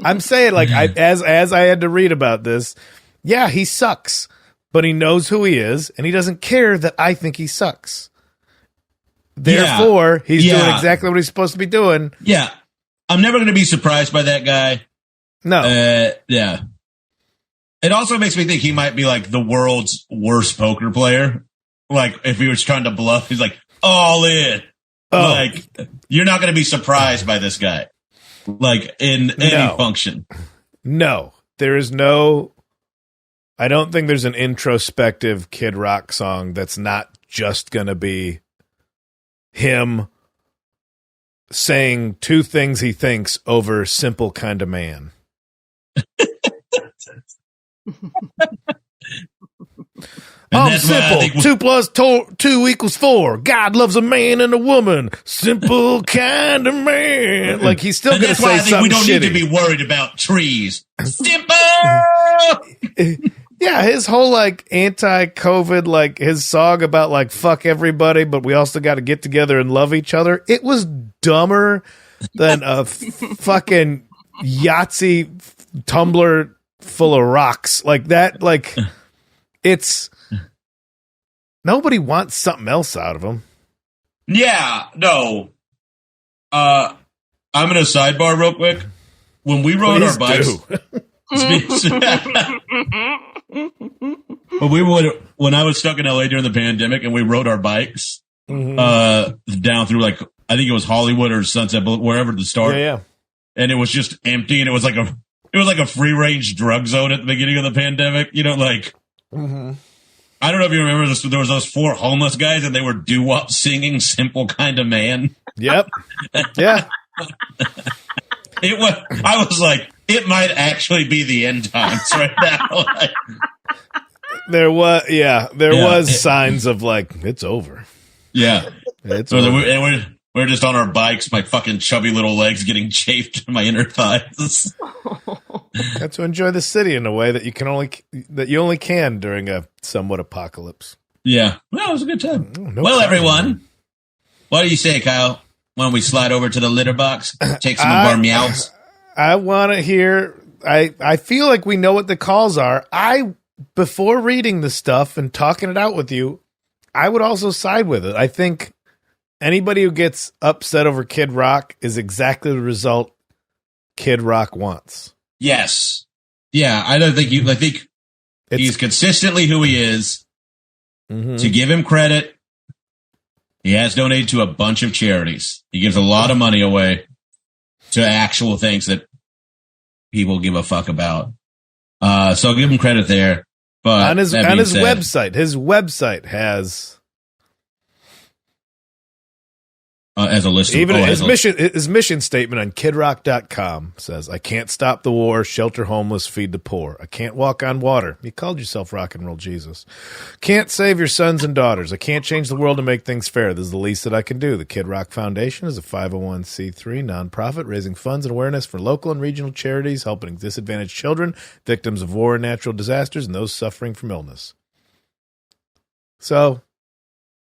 I'm saying, like, as I had to read about this, yeah, he sucks, but he knows who he is, and he doesn't care that I think he sucks. Therefore, he's doing exactly what he's supposed to be doing. Yeah. I'm never going to be surprised by that guy. No. Yeah. It also makes me think he might be like the world's worst poker player. Like if he was trying to bluff, he's like all in. Oh. Like you're not going to be surprised by this guy. Like in any function. No, there is no. I don't think there's an introspective Kid Rock song that's not just going to be him saying 2 things he thinks over Simple Kind of Man. I'm simple. 2 plus 2 equals 4. God loves a man and a woman. Simple kind of man. Like he's still going to say something we don't shitty. Need to be worried about trees. Simple. Yeah, his whole like anti-COVID, like his song about like fuck everybody, but we also got to get together and love each other. It was dumber than a fucking Yahtzee tumbler full of rocks like that. Like it's nobody wants something else out of him. Yeah, no. I'm gonna sidebar real quick. When we rode our bikes. But we would, when I was stuck in LA during the pandemic and we rode our bikes, down through like, I think it was Hollywood or Sunset, wherever to start. Yeah. And it was just empty, and it was like a free range drug zone at the beginning of the pandemic. You know, like, I don't know if you remember this, but there was those 4 homeless guys and they were doo-wop singing Simple Kind of Man. Yep. Yeah. I was like, it might actually be the end times right now. Like, there was signs of like, it's over. Yeah. It's so over. We're just on our bikes, my fucking chubby little legs getting chafed in my inner thighs. Got to enjoy the city in a way that you only can during a somewhat apocalypse. Yeah. Well, it was a good time. Everyone. What do you say, Kyle? Why don't we slide over to the litter box, take some of our meows? I want to hear, I feel like we know what the calls are. Before reading the stuff and talking it out with you, I would also side with it. I think anybody who gets upset over Kid Rock is exactly the result Kid Rock wants. Yes. Yeah, I think he's consistently who he is. Mm-hmm. To give him credit, he has donated to a bunch of charities. He gives a lot of money away to actual things that people give a fuck about. So I'll give him credit there. But on his website has as a list of, even his mission statement on kidrock.com says, I can't stop the war, shelter homeless, feed the poor. I can't walk on water. You called yourself rock and roll Jesus. Can't save your sons and daughters. I can't change the world to make things fair. This is the least that I can do. The Kid Rock Foundation is a 501c3 nonprofit raising funds and awareness for local and regional charities helping disadvantaged children, victims of war and natural disasters, and those suffering from illness. So,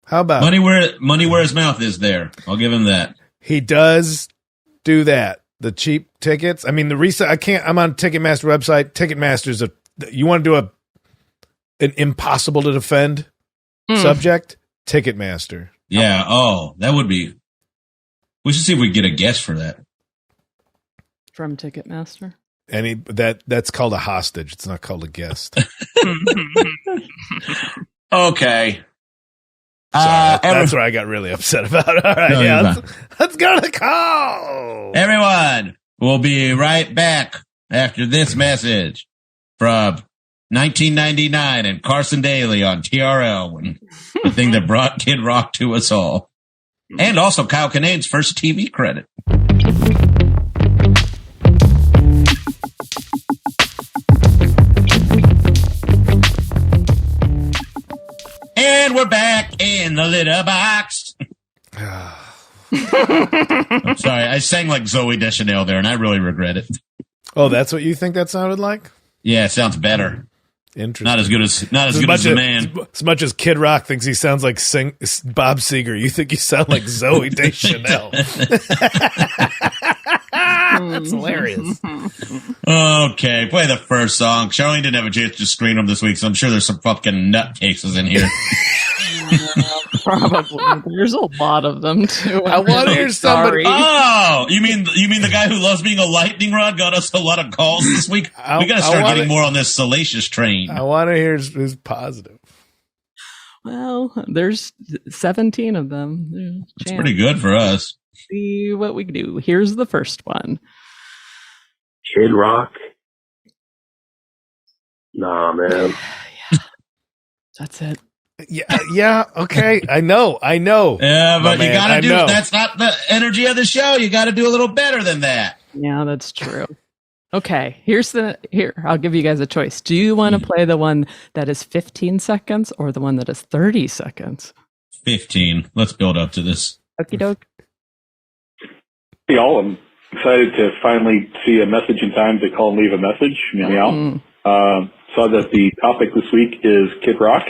how about money where his mouth is there? I'll give him that. He does do that. The cheap tickets. I mean, I'm on Ticketmaster website. Ticketmaster's you want to do an impossible to defend subject? Ticketmaster. Yeah. Oh, that would be. We should see if we can get a guess for that from Ticketmaster. That's called a hostage. It's not called a guest. Okay. That's where I got really upset about. All right, let's go to the call. Everyone, we'll be right back after this message from 1999 and Carson Daly on TRL, the thing that brought Kid Rock to us all. And also Kyle Kinane's first TV credit. And we're back in the litter box. I'm sorry, I sang like Zooey Deschanel there, and I really regret it. Oh, that's what you think that sounded like? Yeah, it sounds better. Interesting. Not as good as the man. As much as Kid Rock thinks he sounds like Bob Seger, you think you sound like Zooey Deschanel. That's hilarious. Okay, play the first song. Charlene didn't have a chance to screen them this week, so I'm sure there's some fucking nutcases in here. Probably. There's a lot of them too. I want to hear somebody. Oh, you mean the guy who loves being a lightning rod got us a lot of calls this week? We got to start getting more on this salacious train. I want to hear who's positive. Well, there's 17 of them. It's pretty good for us. See what we do. Here's the first one. Kid Rock. Nah, man. Yeah. That's it. Yeah, okay. I know. Yeah, but you gotta do that's not the energy of the show. You gotta do a little better than that. Yeah, that's true. Okay, here, I'll give you guys a choice. Do you want to play the one that is 15 seconds or the one that is 30 seconds? 15. Let's build up to this. Okie doke. Hey, y'all, I'm excited to finally see a message in time to call and leave a message. Meow. Saw that the topic this week is Kid Rock.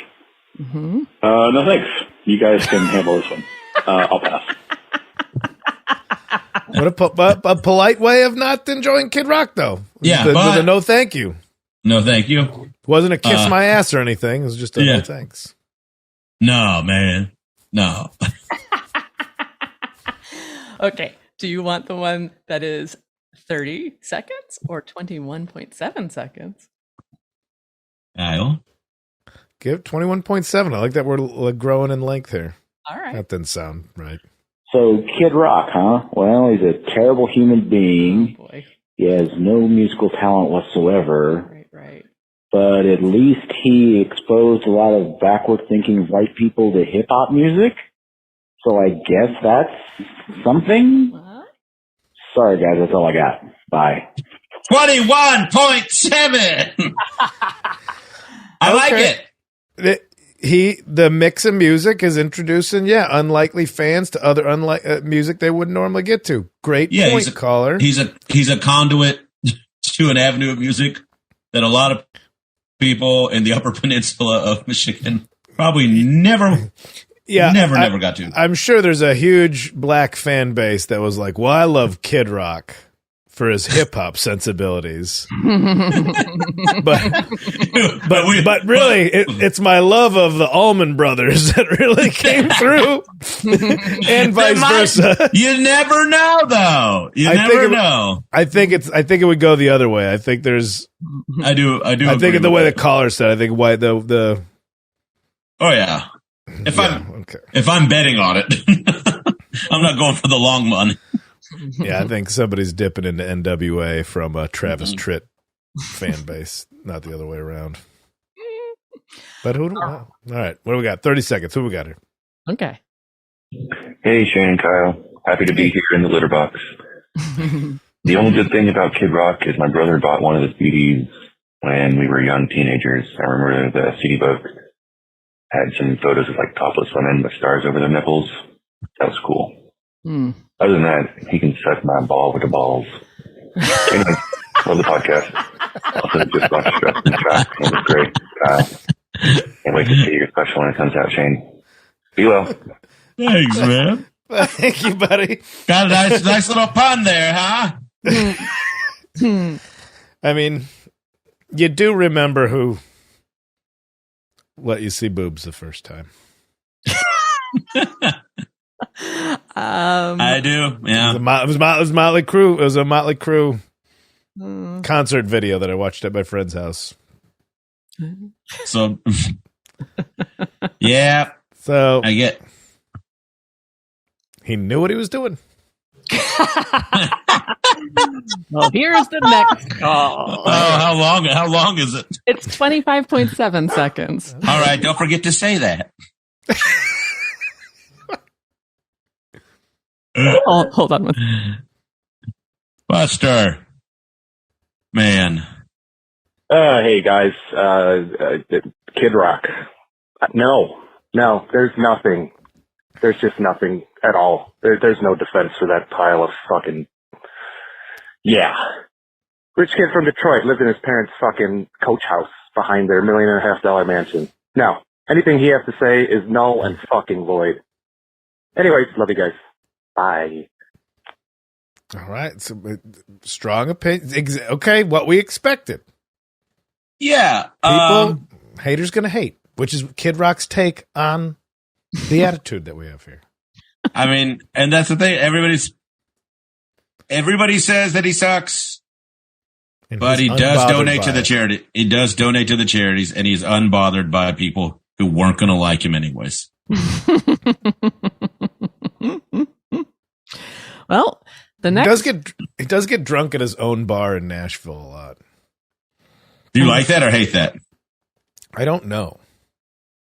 Mm-hmm. No thanks. You guys can handle this one. I'll pass. What a polite way of not enjoying Kid Rock, though. Yeah, with a no thank you. No thank you. It wasn't a kiss my ass or anything. It was just a no thanks. No, man. No. Okay. Do you want the one that is 30 seconds or 21.7 seconds? Kyle? Give 21.7. I like that we're like, growing in length here. All right. That didn't sound right. So, Kid Rock, huh? Well, he's a terrible human being. Oh, boy. He has no musical talent whatsoever. Right. But at least he exposed a lot of backward-thinking white people to hip-hop music. So I guess that's something. What? Sorry, guys. That's all I got. Bye. 21.7. I like it. The mix of music is introducing, unlikely fans to other music they wouldn't normally get to. Great point, caller. He's a conduit to an avenue of music that a lot of people in the Upper Peninsula of Michigan probably never got to. I'm sure there's a huge black fan base that was like, well, I love Kid Rock for his hip hop sensibilities. but really, it's my love of the Allman Brothers that really came through, and vice versa. You never know, though. You never know. I think it would go the other way. I think there's. I do. I think the way the caller said. I think why the. Oh yeah. If I'm betting on it, I'm not going for the long money. Yeah, I think somebody's dipping into NWA from a Travis Tritt fan base, not the other way around. But all right, what do we got? 30 seconds. Who we got here? Okay. Hey, Shane and Kyle. Happy to be here in the litter box. The only good thing about Kid Rock is my brother bought one of the CDs when we were young teenagers. I remember the CD book had some photos of like topless women with stars over their nipples. That was cool. Other than that, he can suck my ball with the balls. Anyway, love the podcast. Also, just watched Stress in the Track. It was great. Can't wait to see your special when it comes out, Shane. Be well. Thanks, man. Thank you, buddy. Got a nice little pun there, huh? I mean, you do remember who let you see boobs the first time. I do. Yeah, it was Motley Crue. It was a Motley Crue concert video that I watched at my friend's house. So, yeah. So I get. He knew what he was doing. Well, here's the next call. Oh, how long is it? It's 25.7 seconds. All right, don't forget to say that. Hold on. Buster. Man. Hey guys, Kid Rock. No, there's nothing. There's just nothing at all. There's no defense for that pile of fucking. Yeah. Rich kid from Detroit lived in his parents' fucking coach house behind their $1.5 million mansion. No. Anything he has to say is null and fucking void. Anyways, love you guys. Bye. All right. So, strong opinion. Okay, what we expected. Yeah. Haters gonna hate, which is Kid Rock's take on the attitude that we have here. I mean, and that's the thing. Everybody says that he sucks, but he does donate to the charity. He does donate to the charities, and he's unbothered by people who weren't going to like him anyways. Well, the next he does get drunk at his own bar in Nashville a lot. Do you like that or hate that? I don't know.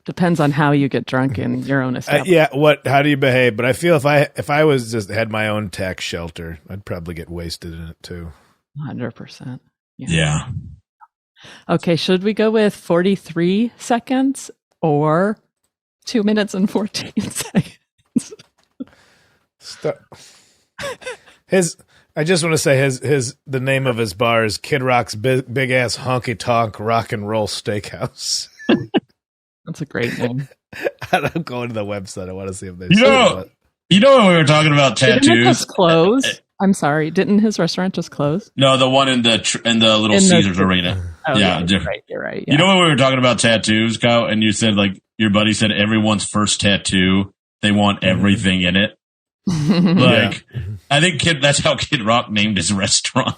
Depends on how you get drunk in your own establishment. How do you behave? But I feel if I was just had my own tax shelter, I'd probably get wasted in it too. 100%. Yeah. Okay, should we go with 43 seconds or 2 minutes and 14 seconds? I just want to say the name of his bar is Kid Rock's big ass honky tonk rock and roll steakhouse. That's a great name. I'm going to the website. I want to see if they. You know when we were talking about tattoos. Didn't it just close? I'm sorry. Didn't his restaurant just close? No, the one in the Little Caesars Arena. Oh, yeah, different. You're right. Yeah. You know when we were talking about tattoos, Kyle, and you said like your buddy said everyone's first tattoo they want everything in it. Like, I think that's how Kid Rock named his restaurant.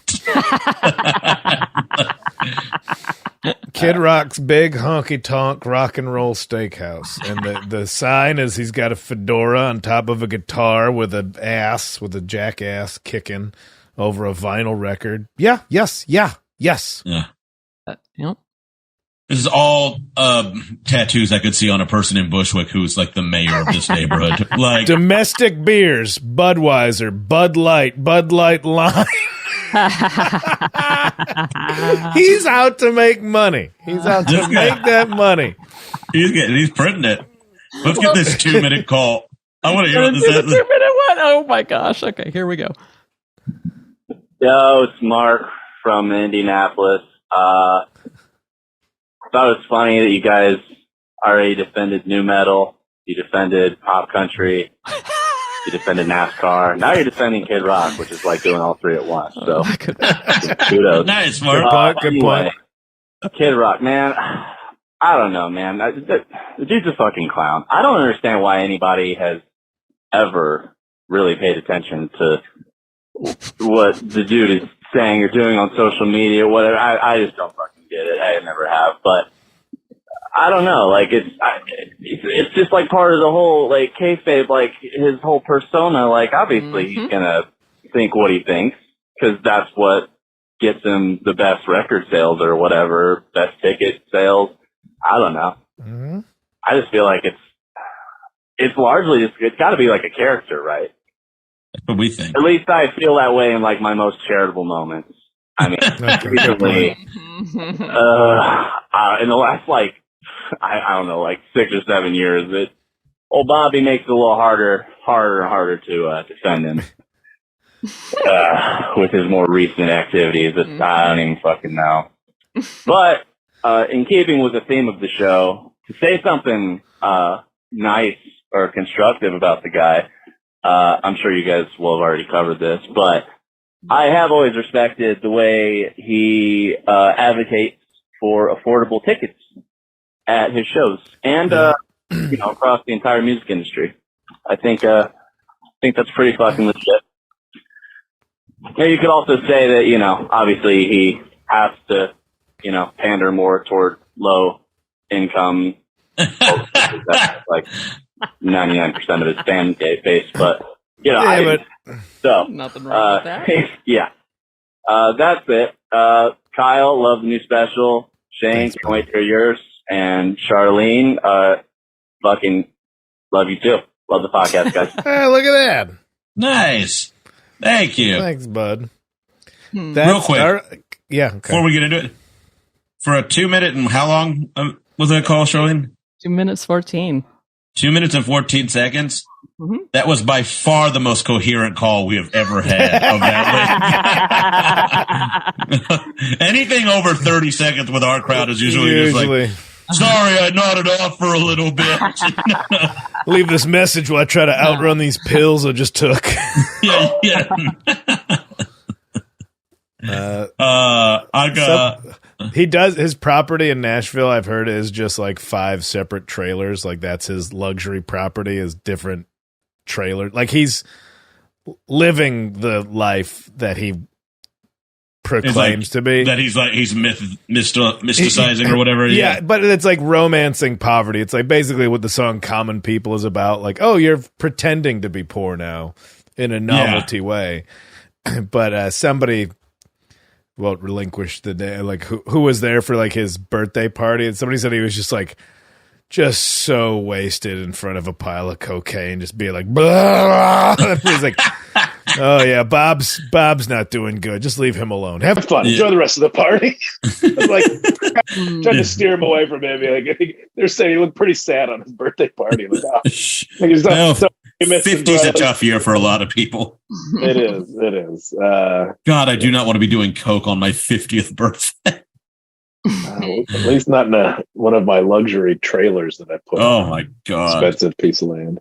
Kid Rock's big honky tonk rock and roll steakhouse, and the sign is he's got a fedora on top of a guitar with a jackass kicking over a vinyl record. Yeah, yes. Yeah. Yep. This is all tattoos I could see on a person in Bushwick who's like the mayor of this neighborhood. Like domestic beers, Budweiser, Bud Light Lime. He's out to make money. He's out to make that money. He's printing it. Let's get this 2-minute call. I want to hear what this is. 2-minute one. Oh my gosh. Okay, here we go. Yo, it's Mark from Indianapolis. Thought it was funny that you guys already defended nu metal, you defended pop country, you defended NASCAR. Now you're defending Kid Rock, which is like doing all three at once. So, kudos. Nice, Mark. Good point. Kid Rock, man. I don't know, man. The dude's a fucking clown. I don't understand why anybody has ever really paid attention to what the dude is saying or doing on social media, whatever. I just don't fucking get it. I never have, but I don't know. Like it's just like part of the whole like kayfabe, like his whole persona. Like obviously he's gonna think what he thinks because that's what gets him the best record sales or whatever, best ticket sales. I don't know. Mm-hmm. I just feel like it's largely it's got to be like a character, right? That's what we think. At least I feel that way in like my most charitable moments. I mean, recently, in the last like, I don't know, like 6 or 7 years, old Bobby makes it a little harder and harder to defend him with his more recent activities. I don't even fucking know. But in keeping with the theme of the show, to say something nice or constructive about the guy. I'm sure you guys will have already covered this, but I have always respected the way he advocates for affordable tickets at his shows and across the entire music industry. I think that's pretty fucking legit. Now you could also say that obviously he has to pander more toward low income folks. That's like 99% of his fan base, but so nothing wrong with that. Yeah, that's it. Kyle, love the new special. Shane, can't wait to hear yours. And Charlene, fucking love you too. Love the podcast, guys. Hey, look at that. Nice. Thank you. Thanks, bud. Real quick. Okay. Before we get into it, for a 2 minute and how long was that call, Charlene? 2 minutes 14. 2 minutes and 14 seconds. Mm-hmm. That was by far the most coherent call we have ever had of that list. Anything over 30 seconds with our crowd is usually just like, sorry, I nodded off for a little bit. Leave this message while I try to outrun these pills I just took. Yeah. He does his property in Nashville. I've heard is just like 5 separate trailers. Like that's his luxury property is different trailers. Like he's living the life that he proclaims to be. That he's mysticizing or whatever. Yeah, but it's like romancing poverty. It's like basically what the song "Common People" is about. Like, oh, you're pretending to be poor now in a novelty way. But somebody relinquished the day. Like who was there for like his birthday party? And somebody said he was just so wasted in front of a pile of cocaine, just being like, blah. He's like, oh yeah, Bob's not doing good. Just leave him alone. Have fun. Enjoy the rest of the party. Like trying to steer him away from him. Like I think they're saying he looked pretty sad on his birthday party. Like, he's not, 50's a tough year for a lot of people. It is. God, I do not want to be doing coke on my 50th birthday. At least not in one of my luxury trailers that I put. Oh my God. Expensive piece of land.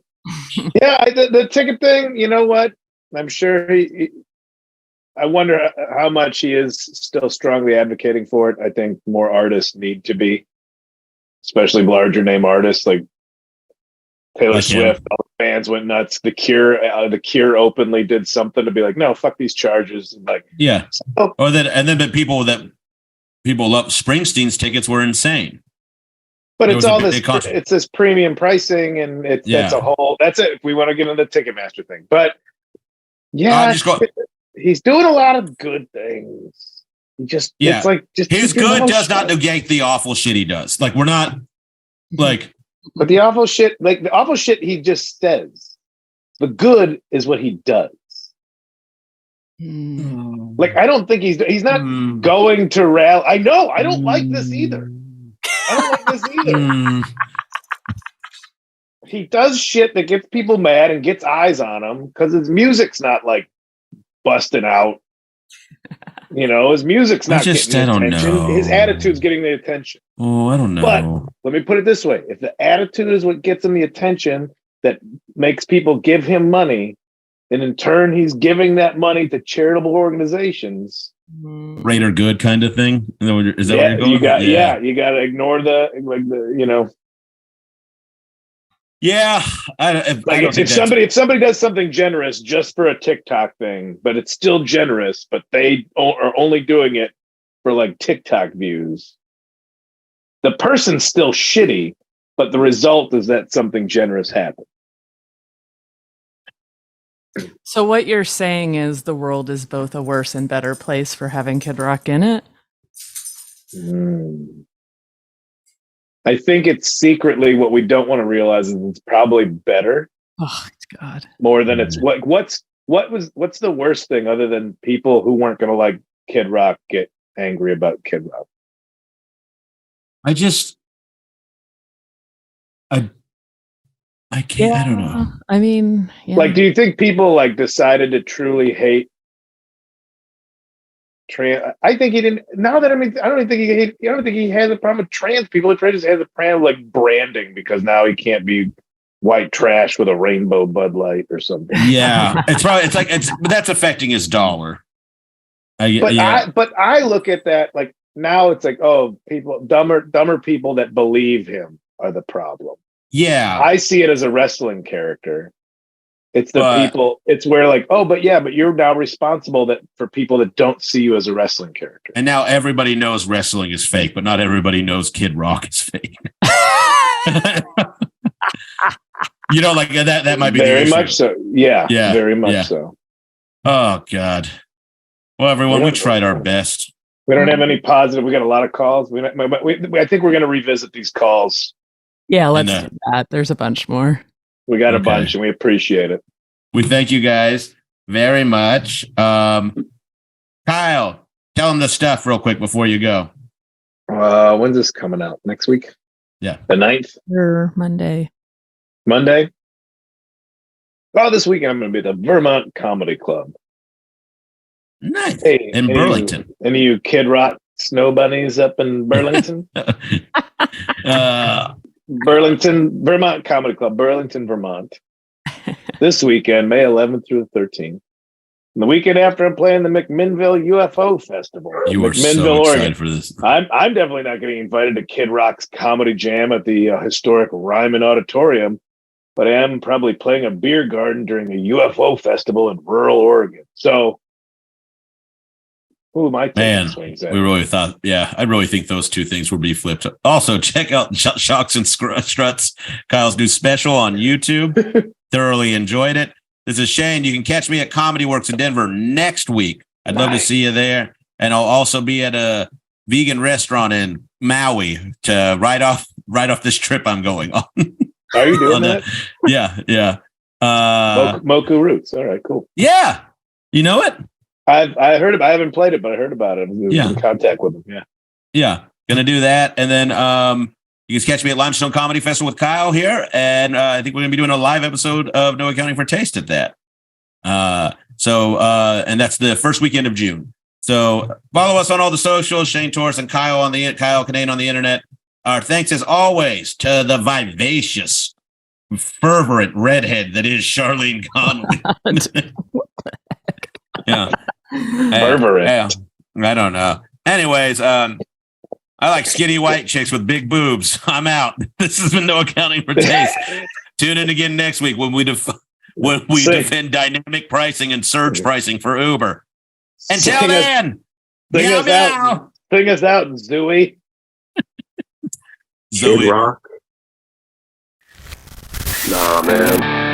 Yeah, the ticket thing, you know what? I'm sure I wonder how much he is still strongly advocating for it. I think more artists need to be, especially larger name artists like Taylor Swift. All the fans went nuts. The Cure openly did something to be like, no, fuck these charges. And like, yeah. And then the people people love Springsteen's tickets were insane. But it's all this. It's this premium pricing, and that's a whole. That's it. If we want to get into the Ticketmaster thing, but he's doing a lot of good things. It's like his good does not negate the awful shit he does. Like we're not like, but the awful shit, he just says. The good is what he does. Like I don't think he's not going to rally. I know I don't like this either. He does shit that gets people mad and gets eyes on him because his music's not like busting out. His music's not getting the attention. His attitude's getting the attention. Oh, I don't know. But let me put it this way. If the attitude is what gets him the attention that makes people give him money, then in turn he's giving that money to charitable organizations. Greater good kind of thing. Is that what you're going? You got to ignore Yeah, if somebody does something generous just for a TikTok thing, but it's still generous, but they are only doing it for like TikTok views, the person's still shitty, but the result is that something generous happened. So what you're saying is the world is both a worse and better place for having Kid Rock in it? I think it's secretly what we don't want to realize is it's probably better. Oh God! More than it's what's the worst thing other than people who weren't going to like Kid Rock get angry about Kid Rock? I can't. I don't know. I mean, like, do you think people like decided to truly hate trans? I think he didn't. Now that I don't think he has a problem with trans people. He just has a problem with like branding because now he can't be white trash with a rainbow Bud Light or something. Yeah, but that's affecting his dollar. But I look at that like now it's like, oh, people dumber people that believe him are the problem. Yeah, I see it as a wrestling character. It's people. It's where like, oh, but you're now responsible for people that don't see you as a wrestling character. And now everybody knows wrestling is fake, but not everybody knows Kid Rock is fake. Like that might be very much so. Yeah, very much so. Oh God. Well, everyone, we tried our best. We don't have any positive. We got a lot of calls. I think we're going to revisit these calls. Yeah, let's do that. There's a bunch more. We got a bunch, and we appreciate it. We thank you guys very much. Kyle, tell them the stuff real quick before you go. When's this coming out? Next week? Yeah. The 9th? Or Monday. Monday? Oh, this weekend I'm going to be at the Vermont Comedy Club. Nice. Hey, in Burlington. Any of you Kid Rock snow bunnies up in Burlington? Burlington, Vermont Comedy Club, Burlington, Vermont. This weekend, May 11th through the 13th. And the weekend after, I'm playing the McMinnville UFO Festival. You are so excited for this. I'm definitely not getting invited to Kid Rock's Comedy Jam at the historic Ryman Auditorium, but I am probably playing a beer garden during a UFO festival in rural Oregon. So, who am I taking swings at? We really thought, I really think those two things will be flipped. Also, check out Shocks and Struts, Kyle's new special on YouTube. Thoroughly enjoyed it. This is Shane. You can catch me at Comedy Works in Denver next week. I'd love to see you there. And I'll also be at a vegan restaurant in Maui to write off this trip I'm going on. Are you doing that? Yeah. Moku Roots. All right, cool. Yeah. You know it? I heard it. I haven't played it, but I heard about it. In contact with him. Yeah. Gonna do that. And then you can catch me at Limestone Comedy Festival with Kyle here. And I think we're gonna be doing a live episode of No Accounting for Taste at that. And that's the first weekend of June. So follow us on all the socials, Shane Torres and Kyle Kinane on the internet. Our thanks as always to the vivacious, fervent redhead that is Charlene Connolly. Yeah. Fervent. I don't know. Anyways, I like skinny white chicks with big boobs. I'm out. This has been No Accounting for Taste. Tune in again next week when we defend dynamic pricing and surge pricing for Uber. Until then, meow meow. Sing us out, Zooey. Kid Rock. Nah, man.